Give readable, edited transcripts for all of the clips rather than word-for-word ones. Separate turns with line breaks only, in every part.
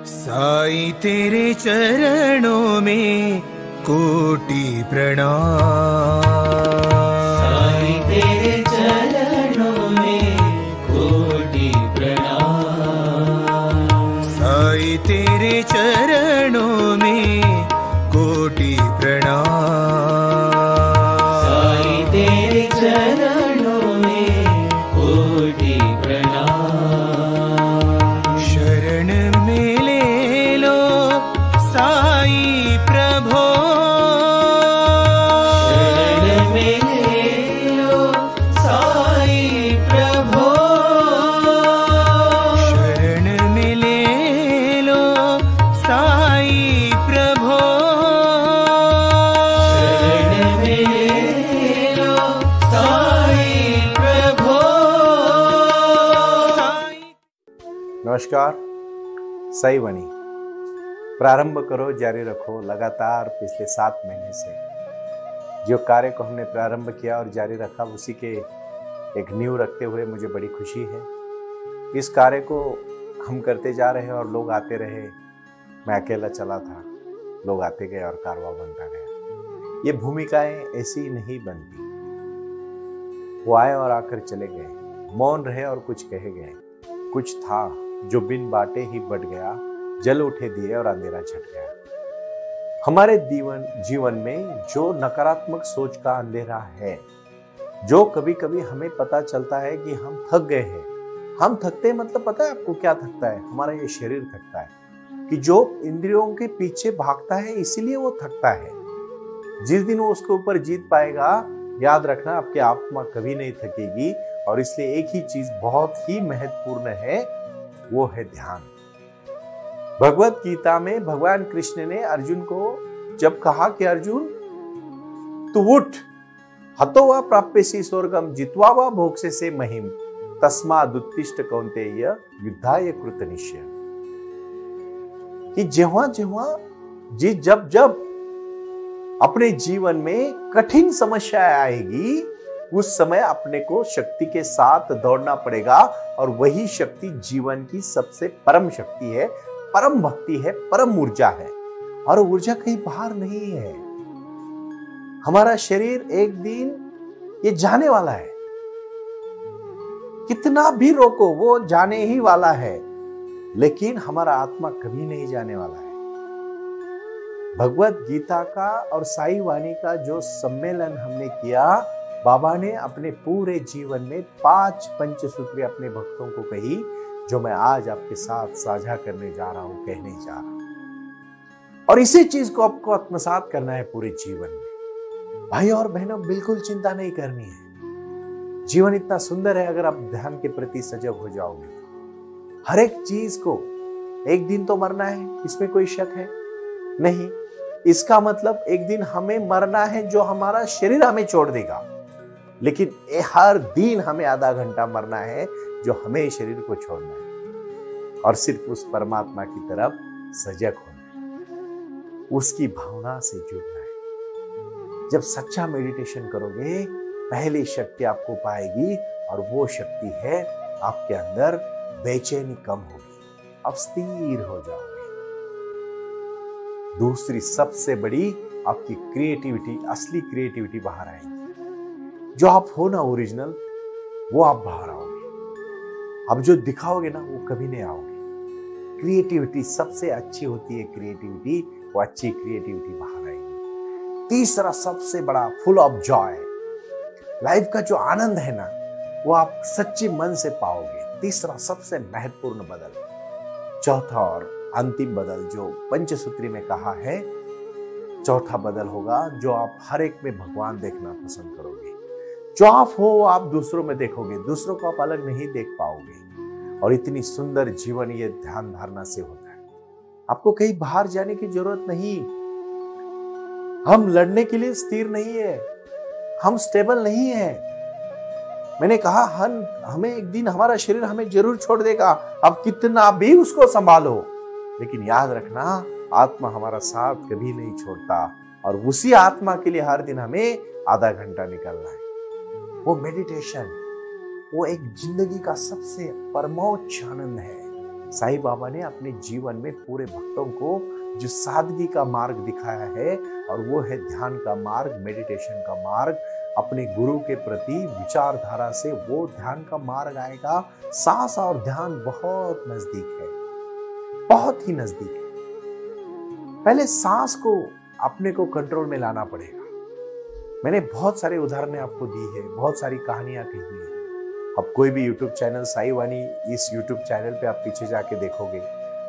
साईं तेरे चरणों में कोटि प्रणाम।
साईं तेरे चरणों में कोटि प्रणाम।
साईं तेरे चरणों में कोटि प्रणाम।
साईं तेरे चरणों में कोटि प्रणाम।
शरण में ले लो साईं प्रभो।
शरण में ले लो साईं प्रभो।
शरण में ले लो साईं प्रभो।
शरण में ले लो साईं प्रभो।
नमस्कार। सही बनी। प्रारंभ करो, जारी रखो। लगातार पिछले 7 महीने से जो कार्य को हमने प्रारंभ किया और जारी रखा, उसी के एक नींव रखते हुए मुझे बड़ी खुशी है। इस कार्य को हम करते जा रहे हैं और लोग आते रहे। मैं अकेला चला था, लोग आते गए और कारवां बनता गया। ये भूमिकाएं ऐसी नहीं बनती। वो आए और आकर चले गए, मौन रहे और कुछ कहे गए। कुछ था जो बिन बाटे ही बढ़ गया, जल उठे दिए और अंधेरा छट गया। हमारे जीवन में जो नकारात्मक सोच का अंधेरा है, जो कभी कभी हमें पता चलता है कि हम थक गए हैं। हम थकते हैं मतलब पता है आपको क्या थकता है? हमारा ये शरीर थकता है, कि जो इंद्रियों के पीछे भागता है इसीलिए वो थकता है। जिस दिन वो उसके ऊपर जीत पाएगा, याद रखना आपकी आत्मा कभी नहीं थकेगी। और इसलिए एक ही चीज बहुत ही महत्वपूर्ण है, वो है ध्यान। भगवत गीता में भगवान कृष्ण ने अर्जुन को जब कहा कि अर्जुन तू उठ, हतो वा प्राप्यसि स्वर्गम जित्वा वा भोक्ष्यसे महिम तस्मादुत्तिष्ठ कौन्तेय युद्धाय कृतनिश्चय। कि जब अपने जीवन में कठिन समस्याएं आएगी, उस समय अपने को शक्ति के साथ दौड़ना पड़ेगा। और वही शक्ति जीवन की सबसे परम शक्ति है, परम भक्ति है, परम ऊर्जा है। और ऊर्जा कहीं बाहर नहीं है। हमारा शरीर एक दिन ये जाने वाला है, कितना भी रोको वो जाने ही वाला है। लेकिन हमारा आत्मा कभी नहीं जाने वाला है। भगवत गीता का और साई वाणी का जो सम्मेलन हमने किया, बाबा ने अपने पूरे जीवन में 5 पंचसूत्री अपने भक्तों को कही, जो मैं आज आपके साथ साझा करने जा रहा हूं, कहने जा रहा हूं। और इसी चीज को आपको आत्मसात करना है पूरे जीवन में। भाई और बहनों, बिल्कुल चिंता नहीं करनी है। जीवन इतना सुंदर है अगर आप ध्यान के प्रति सजग हो जाओगे। हर एक चीज को एक दिन तो मरना है, इसमें कोई शक है नहीं। इसका मतलब एक दिन हमें मरना है, जो हमारा शरीर हमें छोड़ देगा। लेकिन हर दिन हमें आधा घंटा मरना है, जो हमें शरीर को छोड़ना है और सिर्फ उस परमात्मा की तरफ सजग होना है, उसकी भावना से जुड़ना है। जब सच्चा मेडिटेशन करोगे, पहली शक्ति आपको पाएगी और वो शक्ति है आपके अंदर बेचैनी कम होगी, आप स्थिर हो जाओगे। दूसरी सबसे बड़ी आपकी क्रिएटिविटी, असली क्रिएटिविटी बाहर आएगी। जो आप हो ना ओरिजिनल, वो आप बाहर आओगे। अब जो दिखाओगे ना, वो कभी नहीं आओगे। क्रिएटिविटी सबसे अच्छी होती है। क्रिएटिविटी, वो अच्छी क्रिएटिविटी बाहर आएगी। तीसरा सबसे बड़ा, फुल ऑफ जॉय, लाइफ का जो आनंद है ना, वो आप सच्चे मन से पाओगे। तीसरा सबसे महत्वपूर्ण बदल। चौथा और अंतिम बदल जो पंचसूत्री में कहा है, चौथा बदल होगा जो आप हर एक में भगवान देखना पसंद करोगे। जो आप हो वो आप दूसरों में देखोगे, दूसरों को आप अलग नहीं देख पाओगे। और इतनी सुंदर जीवन ये ध्यान धारणा से होता है। आपको कहीं बाहर जाने की जरूरत नहीं। हम लड़ने के लिए स्थिर नहीं है, हम स्टेबल नहीं है। मैंने कहा हमें एक दिन हमारा शरीर हमें जरूर छोड़ देगा, अब कितना भी उसको संभालो। लेकिन याद रखना, आत्मा हमारा साथ कभी नहीं छोड़ता। और उसी आत्मा के लिए हर दिन हमें आधा घंटा निकालना है। वो मेडिटेशन, वो एक जिंदगी का सबसे परमोच्च आनंद है। साईं बाबा ने अपने जीवन में पूरे भक्तों को जो सादगी का मार्ग दिखाया है, और वो है ध्यान का मार्ग, मेडिटेशन का मार्ग। अपने गुरु के प्रति विचारधारा से वो ध्यान का मार्ग आएगा। सांस और ध्यान बहुत नजदीक है, बहुत ही नजदीक है। पहले सांस को अपने को कंट्रोल में लाना पड़ेगा। मैंने बहुत सारे उदाहरण आपको दी है, बहुत सारी कहानियां कही है। अब कोई भी YouTube चैनल साईं वाणी, इस YouTube चैनल पे आप पीछे जाके देखोगे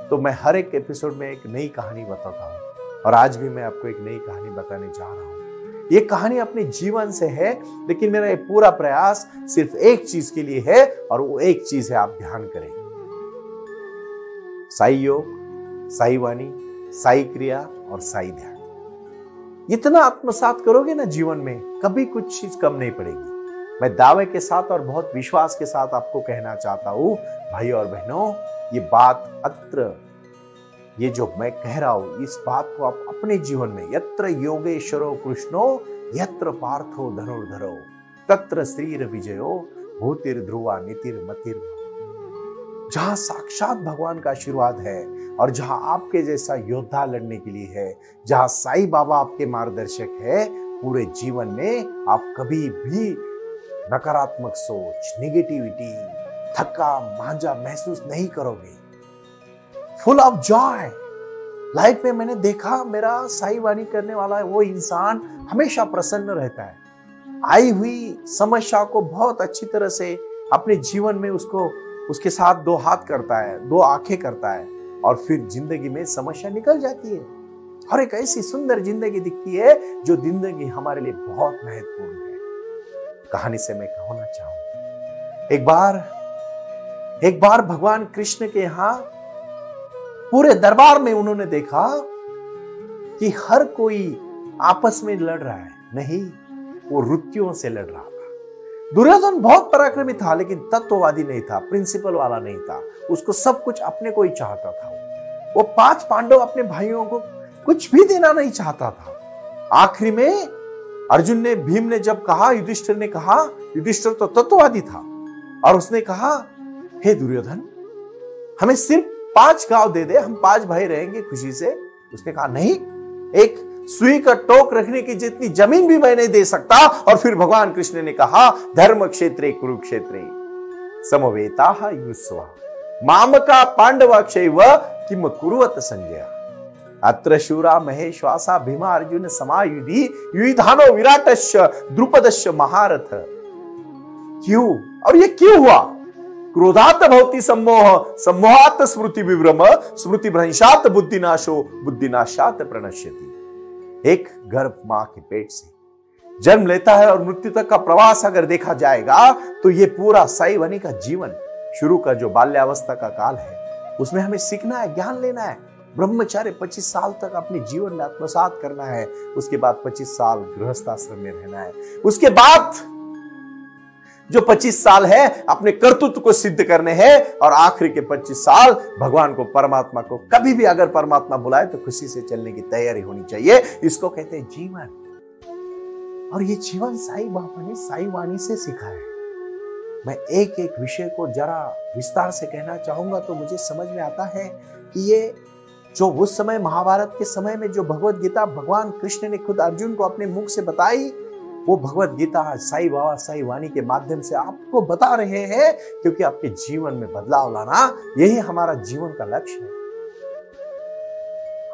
तो मैं हर एक एपिसोड में एक नई कहानी बताता हूँ, और आज भी मैं आपको एक नई कहानी बताने जा रहा हूँ। ये कहानी अपने जीवन से है, लेकिन मेरा ये पूरा प्रयास सिर्फ एक चीज के लिए है, और वो एक चीज है, आप ध्यान करें। साई योग, साई वाणी, साई क्रिया और साई ध्यान। इतना आत्मसात करोगे ना जीवन में, कभी कुछ चीज कम नहीं पड़ेगी। मैं दावे के साथ और बहुत विश्वास के साथ आपको कहना चाहता हूं, भाई और बहनों, ये बात अत्र, ये जो मैं कह रहा हूं, इस बात को आप अपने जीवन में, यत्र योगेश्वरो कृष्णो यत्र पार्थो धनुर्धरो तत्र श्रीर विजयो भूतिर ध्रुवा नीतिर मतिर। जहां साक्षात भगवान का आशीर्वाद है, और जहां आपके जैसा योद्धा लड़ने के लिए है, जहां साईं बाबा आपके मार्गदर्शक है, पूरे जीवन में आप कभी भी नकारात्मक सोच, नेगेटिविटी, थका मांझा महसूस नहीं करोगे। Full of Joy. लाइफ में मैंने देखा, मेरा साईं वाणी करने वाला वो इंसान हमेशा प्रसन्न रहता है। आई हुई समस्या को बहुत अच्छी तरह से अपने जीवन में उसके साथ दो हाथ करता है, दो आंखें करता है, और फिर जिंदगी में समस्या निकल जाती है, और एक ऐसी सुंदर जिंदगी दिखती है जो जिंदगी हमारे लिए बहुत महत्वपूर्ण है। कहानी से मैं कहना चाहूं, एक बार भगवान कृष्ण के यहां पूरे दरबार में उन्होंने देखा कि हर कोई आपस में लड़ रहा है। नहीं, वो रुत्यों से लड़ रहा था। दुर्योधन बहुत पराक्रमी था, लेकिन तत्ववादी नहीं था, प्रिंसिपल वाला नहीं था। उसको सब कुछ अपने को ही चाहता था। वो 5 पांडव अपने भाइयों को कुछ भी देना नहीं चाहता था। आखिरी में अर्जुन ने, भीम ने जब कहा, युधिष्ठिर ने कहा, युधिष्ठिर तो तत्ववादी था, और उसने कहा, हे दुर्योधन, हमें सिर्फ 5 गांव दे दे, हम 5 भाई रहेंगे खुशी से। उसने कहा, नहीं, एक सुई का टोक रखने की जितनी जमीन भी मैं नहीं दे सकता। और फिर भगवान कृष्ण ने कहा, धर्म क्षेत्रे कुरुक्षेत्रे समवेताः युष्वा मामका पांडवाक्षैव किम कुर्वत संजय अत्र शूरा महेश्वासा भीमा अर्जुन समायुधि युधानो विराटस्य द्रुपदस्य महारथ। क्यों? और ये क्यों हुआ? क्रोधात भवति सम्मोह, सम्मोहात स्मृति विभ्रम, स्मृति भ्रंशात बुद्धिनाशो, बुद्धिनाशात प्रणश्यति। एक गर्भ मां के पेट से जन्म लेता है और मृत्यु तक का प्रवास अगर देखा जाएगा, तो ये पूरा साईं वाणी का जीवन, शुरू का जो बाल्यावस्था का काल है, उसमें हमें सीखना है, ज्ञान लेना है। ब्रह्मचार्य 25 साल तक अपने जीवन में आत्मसात करना है। उसके बाद 25 साल गृहस्थाश्रम में रहना है। उसके बाद जो 25 साल है अपने कर्तृत्व को सिद्ध करने हैं, और आखिरी के 25 साल भगवान को, परमात्मा को, कभी भी अगर परमात्मा बुलाए तो खुशी से चलने की तैयारी होनी चाहिए। इसको कहते हैं जीवन। और ये जीवन साईं बाबा ने साईं वाणी से सीखा है। मैं एक एक विषय को जरा विस्तार से कहना चाहूंगा तो मुझे समझ में आता है कि ये जो उस समय महाभारत के समय में जो भगवत गीता भगवान कृष्ण ने खुद अर्जुन को अपने मुख से बताई, वो भगवत गीता साईं बाबा साईं वाणी के माध्यम से आपको बता रहे हैं, क्योंकि आपके जीवन में बदलाव लाना यही हमारा जीवन का लक्ष्य है।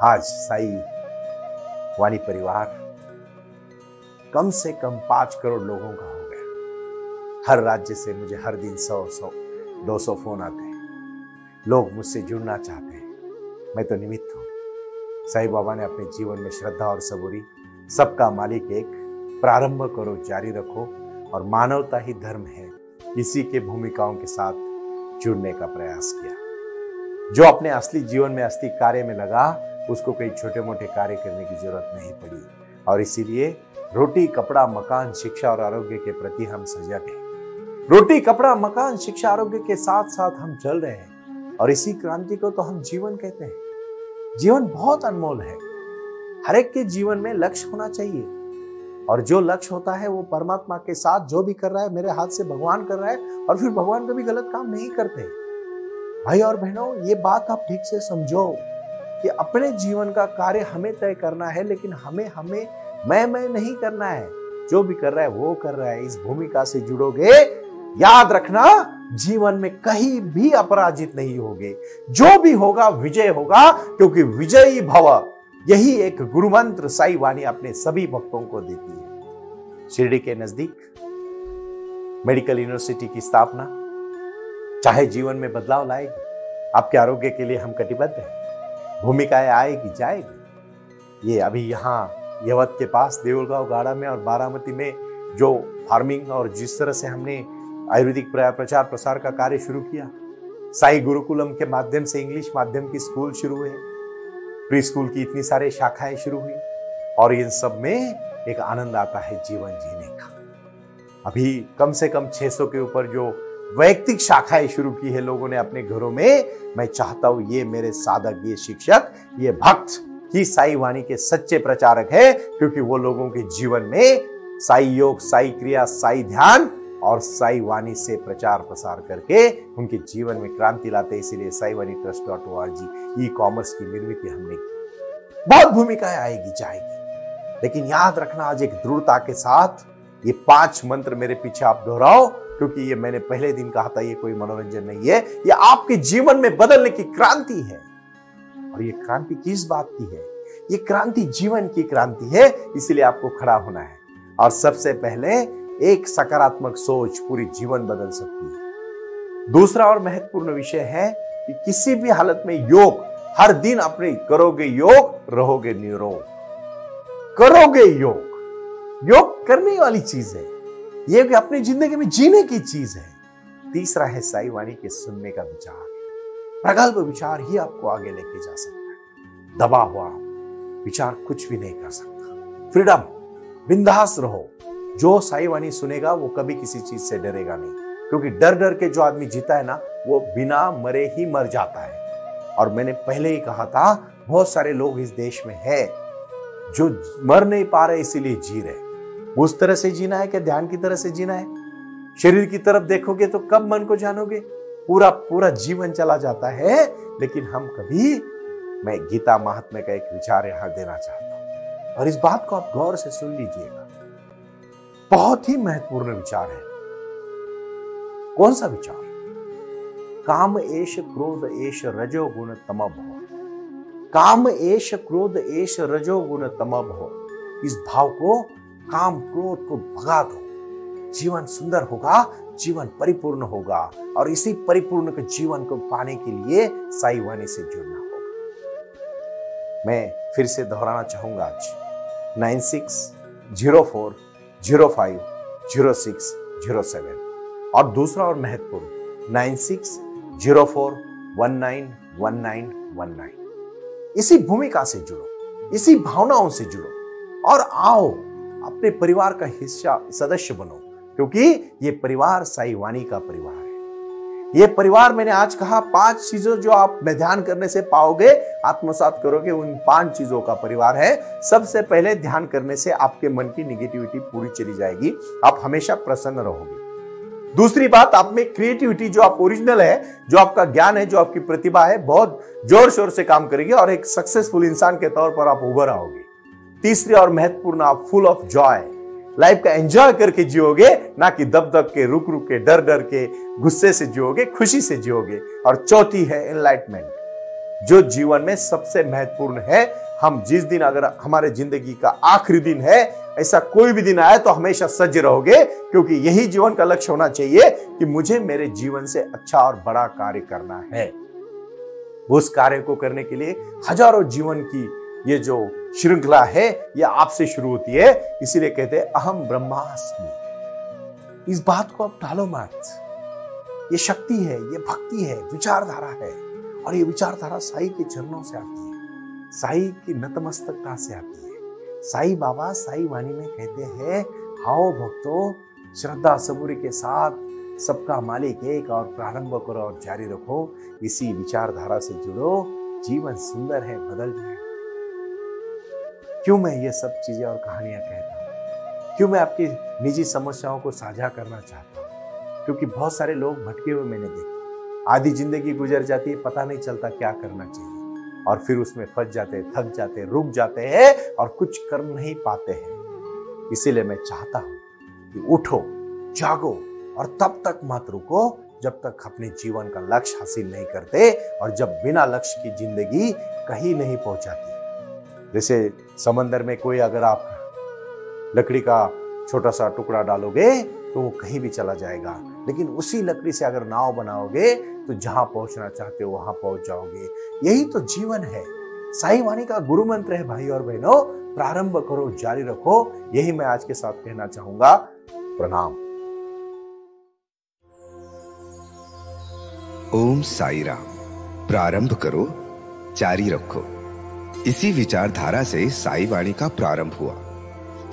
आज साईं वाणी परिवार कम से कम 5 करोड़ लोगों का हो गया। हर राज्य से मुझे हर दिन 100, 200 फोन आते हैं। लोग मुझसे जुड़ना चाहते हैं। मैं तो निमित्त हूं। साईं बाबा ने अपने जीवन में श्रद्धा और सबूरी, सबका मालिक एक, प्रारंभ करो जारी रखो, और मानवता ही धर्म है, इसी के भूमिकाओं के साथ जुड़ने का प्रयास किया। जो अपने असली जीवन में असली कार्य में लगा, उसको कई छोटे मोटे कार्य करने की जरूरत नहीं पड़ी। और इसीलिए रोटी, कपड़ा, मकान, शिक्षा और आरोग्य के प्रति हम सजग हैं। रोटी, कपड़ा, मकान, शिक्षा, आरोग्य के साथ साथ हम चल रहे हैं, और इसी क्रांति को तो हम जीवन कहते हैं। जीवन बहुत अनमोल है। हर एक के जीवन में लक्ष्य होना चाहिए, और जो लक्ष्य होता है वो परमात्मा के साथ जो भी कर रहा है, मेरे हाथ से भगवान कर रहा है, और फिर भगवान कभी गलत काम नहीं करते। भाई और बहनों, ये बात आप ठीक से समझो कि अपने जीवन का कार्य हमें तय करना है, लेकिन हमें मैं नहीं करना है। जो भी कर रहा है वो कर रहा है। इस भूमिका से जुड़ोगे, याद रखना, जीवन में कहीं भी अपराजित नहीं होगे। जो भी होगा विजय होगा, क्योंकि विजयी भव, यही एक गुरु मंत्र साई वाणी अपने सभी भक्तों को देती है। शिरडी के नजदीक मेडिकल यूनिवर्सिटी की स्थापना चाहे जीवन में बदलाव लाएगी। आपके आरोग्य के लिए हम कटिबद्ध हैं। भूमिकाएं आएगी जाएगी। ये अभी यहाँ यवत के पास देऊलगांव गाड़ा में और बारामती में जो फार्मिंग और जिस तरह से हमने आयुर्वेदिक प्रचार प्रसार का कार्य शुरू किया, साई गुरुकुलम के माध्यम से इंग्लिश माध्यम की स्कूल शुरू हुए, प्री स्कूल की इतनी सारी शाखाएं शुरू हुई, और इन सब में एक आनंद आता है जीवन जीने का। अभी कम से कम 600 के ऊपर जो वैयक्तिक शाखाएं शुरू की है लोगों ने अपने घरों में। मैं चाहता हूं ये मेरे साधक, ये शिक्षक, ये भक्त ही साई वाणी के सच्चे प्रचारक है, क्योंकि वो लोगों के जीवन में साई योग, साई क्रिया, साई ध्यान और साई वाणी से प्रचार प्रसार करके उनके जीवन में क्रांति लाते। इसीलिए साई वाणी trust.org ई-कॉमर्स की निर्मित हमने की। बहुत भूमिकाएं आएगी जाएगी, लेकिन याद रखना आज एक दृढ़ता के साथ ये 5 मंत्र मेरे पीछे आप दोहराओ, क्योंकि ये मैंने पहले दिन कहा था, ये कोई मनोरंजन नहीं है, ये आपके जीवन में बदलने की क्रांति है। और ये क्रांति किस बात की है? ये क्रांति जीवन की क्रांति है। इसीलिए आपको खड़ा होना है, और सबसे पहले एक सकारात्मक सोच पूरी जीवन बदल सकती है। दूसरा और महत्वपूर्ण विषय है कि किसी भी हालत में योग, हर दिन अपने करोगे योग, रहोगे निरोग। करोगे योग, योग करने वाली चीज है, ये भी अपनी जिंदगी में जीने की चीज है। तीसरा है साई वाणी के सुनने का विचार। प्रगल्भ विचार ही आपको आगे लेके जा सकता है। दबा हुआ विचार कुछ भी नहीं कर सकता। फ्रीडम, बिंदास रहो। जो साई वाणी सुनेगा वो कभी किसी चीज से डरेगा नहीं, क्योंकि डर डर के जो आदमी जीता है ना, वो बिना मरे ही मर जाता है। और मैंने पहले ही कहा था, बहुत सारे लोग इस देश में है जो मर नहीं पा रहे, इसीलिए जी रहे। उस तरह से जीना है कि ध्यान की तरह से जीना है? शरीर की तरफ देखोगे तो कब मन को जानोगे? पूरा पूरा जीवन चला जाता है। लेकिन हम कभी, मैं गीता महात्म्य का एक विचार यहां देना चाहता हूं, और इस बात को आप गौर से सुन लीजिएगा। बहुत ही महत्वपूर्ण विचार है। कौन सा विचार? काम एष क्रोध एष रजोगुण तमः। काम एष क्रोध एष रजोगुण तमः। इस भाव को, काम क्रोध को भगा दो। जीवन सुंदर होगा, जीवन परिपूर्ण होगा, और इसी परिपूर्ण के जीवन को पाने के लिए साई वाणी से जुड़ना होगा। मैं फिर से दोहराना चाहूंगा आज 9604050607, और दूसरा और महत्वपूर्ण 9604191919। इसी भूमिका से जुड़ो, इसी भावनाओं से जुड़ो, और आओ अपने परिवार का हिस्सा, सदस्य बनो, क्योंकि ये परिवार साई वाणी का परिवार है। ये परिवार, मैंने आज कहा, 5 चीजों जो आप में ध्यान करने से पाओगे, आत्मसात करोगे, उन 5 चीजों का परिवार है। सबसे पहले ध्यान करने से आपके मन की निगेटिविटी पूरी चली जाएगी, आप हमेशा प्रसन्न रहोगे। दूसरी बात, आप में क्रिएटिविटी, जो आप ओरिजिनल है, जो आपका ज्ञान है, जो आपकी प्रतिभा है, बहुत जोर शोर से काम करेगी, और एक सक्सेसफुल इंसान के तौर पर आप उभर आओगे। तीसरी और महत्वपूर्ण, आप फुल ऑफ जॉय, लाइफ का एंजॉय करके जियोगे, ना कि दब दब के, रुक रुक के, डर डर के, गुस्से से जियोगे, खुशी से जियोगे। और चौथी है एनलाइटमेंट, जो जीवन में सबसे महत्वपूर्ण है। हम जिस दिन, अगर हमारे जिंदगी का आखिरी दिन है, ऐसा कोई भी दिन आए, तो हमेशा सज्ज रहोगे, क्योंकि यही जीवन का लक्ष्य होना चाहिए कि मुझे मेरे जीवन से अच्छा और बड़ा कार्य करना है। उस कार्य को करने के लिए हजारों जीवन की ये जो श्रृंखला है, ये आपसे शुरू होती है। इसीलिए कहते हैं अहम ब्रह्मास्मि। इस बात को आप टालो मत। ये शक्ति है, ये भक्ति है, विचारधारा है, और ये विचारधारा साई के चरणों से आती है, साई की नतमस्तकता से आती है। साई बाबा साई वाणी में कहते हैं, आओ भक्तों, श्रद्धा सबूरी के साथ सबका मालिक एक, और प्रारंभ करो और जारी रखो। इसी विचारधारा से जुड़ो, जीवन सुंदर है, बदल जाए। क्यों मैं ये सब चीजें और कहानियां कहता हूं? क्यों मैं आपकी निजी समस्याओं को साझा करना चाहता हूं? क्योंकि बहुत सारे लोग भटके हुए मैंने देखे। आधी जिंदगी गुजर जाती है, पता नहीं चलता क्या करना चाहिए, और फिर उसमें फंस जाते, थक जाते, रुक जाते हैं और कुछ कर नहीं पाते हैं। इसीलिए मैं चाहता हूं कि उठो, जागो और तब तक मत रुको जब तक अपने जीवन का लक्ष्य हासिल नहीं करते, और जब बिना लक्ष्य की जिंदगी कहीं नहीं पहुंचाती। जैसे समंदर में कोई अगर आप लकड़ी का छोटा सा टुकड़ा डालोगे तो वो कहीं भी चला जाएगा, लेकिन उसी लकड़ी से अगर नाव बनाओगे तो जहां पहुंचना चाहते हो वहां पहुंच जाओगे। यही तो जीवन है। साई वाणी का गुरु मंत्र है भाई और बहनों, प्रारंभ करो, जारी रखो। यही मैं आज के साथ कहना चाहूंगा। प्रणाम।
ओम साई राम। प्रारंभ करो, जारी रखो। इसी विचारधारा से साई वाणी का प्रारंभ हुआ।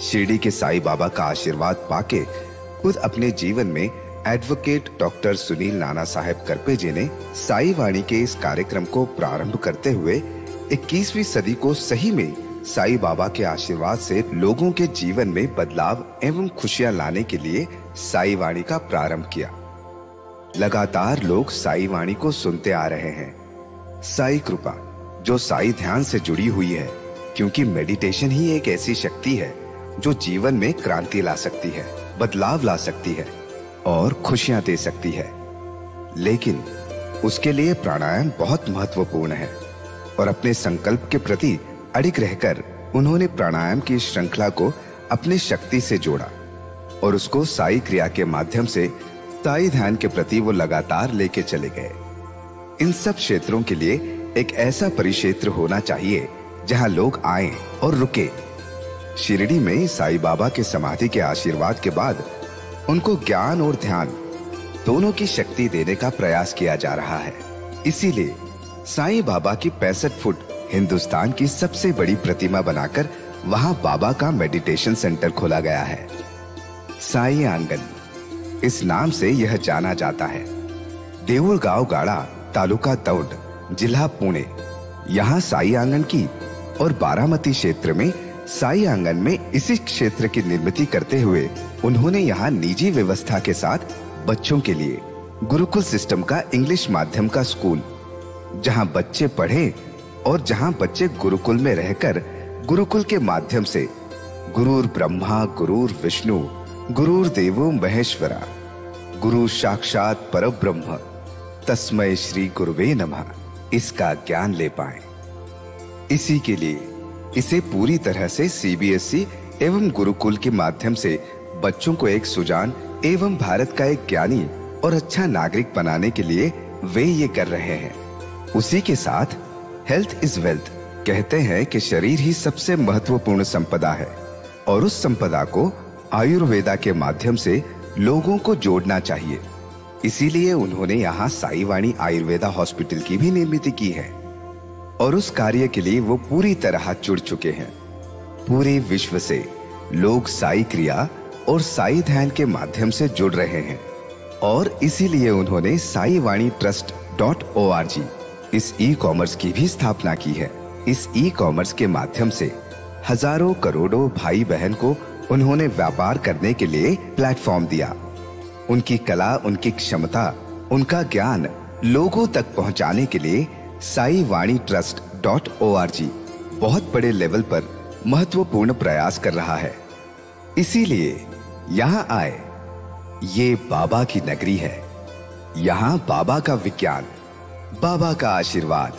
शिरडी के साई बाबा का आशीर्वाद पाके खुद अपने जीवन में एडवोकेट डॉक्टर सुनील नाना साहेब करपे जी ने साई वाणी के इस कार्यक्रम को प्रारंभ करते हुए 21वीं सदी को सही में साई बाबा के आशीर्वाद से लोगों के जीवन में बदलाव एवं खुशियां लाने के लिए साई वाणी का प्रारंभ किया। लगातार लोग साई वाणी को सुनते आ रहे हैं। साई कृपा जो साई ध्यान से जुड़ी हुई है, क्योंकि मेडिटेशन ही एक ऐसी शक्ति है जो जीवन में क्रांति ला सकती है, बदलाव ला सकती है और खुशियां दे सकती है। लेकिन उसके लिए प्राणायाम बहुत महत्वपूर्ण है, और अपने संकल्प के प्रति अडिग रहकर उन्होंने प्राणायाम की श्रृंखला को अपनी शक्ति से जोड़ा और उसको साई क्रिया के माध्यम से साई ध्यान के प्रति वो लगातार लेके चले गए। इन सब क्षेत्रों के लिए एक ऐसा परिक्षेत्र होना चाहिए जहां लोग आएं और रुके। शिरडी में साई बाबा के समाधि के आशीर्वाद के बाद उनको ज्ञान और ध्यान दोनों की शक्ति देने का प्रयास किया जा रहा है। इसीलिए साई बाबा की 65 फुट हिंदुस्तान की सबसे बड़ी प्रतिमा बनाकर वहां बाबा का मेडिटेशन सेंटर खोला गया है। साई आंगन इस नाम से यह जाना जाता है। देऊळगाव गाड़ा, तालुका दौंड, जिला पुणे, यहाँ साई आंगन की, और बारामती क्षेत्र में साई आंगन में इसी क्षेत्र की निर्मित करते हुए उन्होंने यहाँ निजी व्यवस्था के साथ बच्चों के लिए गुरुकुल सिस्टम का इंग्लिश माध्यम का स्कूल, जहाँ बच्चे पढ़े और जहाँ बच्चे गुरुकुल में रहकर गुरुकुल के माध्यम से गुरुर ब्रह्मा गुरुर विष्णु गुरुर देवो महेश्वरा गुरु साक्षात परब्रह्म तस्मै श्री गुरुवे नमः इसका ज्ञान ले पाए। इसी के लिए इसे पूरी तरह से सीबीएसई एवं गुरुकुल के माध्यम से बच्चों को एक सुजान एवं भारत का एक ज्ञानी और अच्छा नागरिक बनाने के लिए वे ये कर रहे हैं। उसी के साथ हेल्थ इज वेल्थ कहते हैं कि शरीर ही सबसे महत्वपूर्ण संपदा है, और उस संपदा को आयुर्वेदा के माध्यम से लोगों को जोड़ना चाहिए। इसीलिए उन्होंने यहाँ साई वाणी आयुर्वेदा हॉस्पिटल की भी निर्मित की है, और उस कार्य के लिए वो पूरी तरह जुड़ चुके हैं। पूरे विश्व से लोग साई क्रिया और साई ध्यान के माध्यम से जुड़ रहे हैं, और इसीलिए उन्होंने साई वाणी trust.org इस ई कॉमर्स की भी स्थापना की है। इस ई कॉमर्स के माध्यम से हजारों करोड़ों भाई बहन को उन्होंने व्यापार करने के लिए प्लेटफॉर्म दिया। उनकी कला, उनकी क्षमता, उनका ज्ञान लोगों तक पहुंचाने के लिए साई वाणी trust.org बहुत बड़े लेवल पर महत्वपूर्ण प्रयास कर रहा है। इसीलिए यहाँ आए। ये बाबा की नगरी है। यहाँ बाबा का विज्ञान, बाबा का आशीर्वाद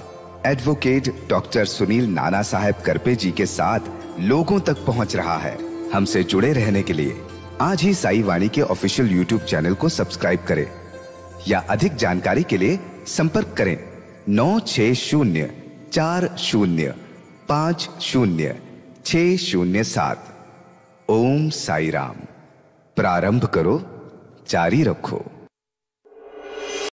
एडवोकेट डॉक्टर सुनील नाना साहेब करपे जी के साथ लोगों तक पहुंच रहा है। हमसे जुड़े रहने के लिए आज ही साई वाणी के ऑफिशियल यूट्यूब चैनल को सब्सक्राइब करें, या अधिक जानकारी के लिए संपर्क करें 9604050607। ओम साई राम। प्रारंभ करो, जारी रखो।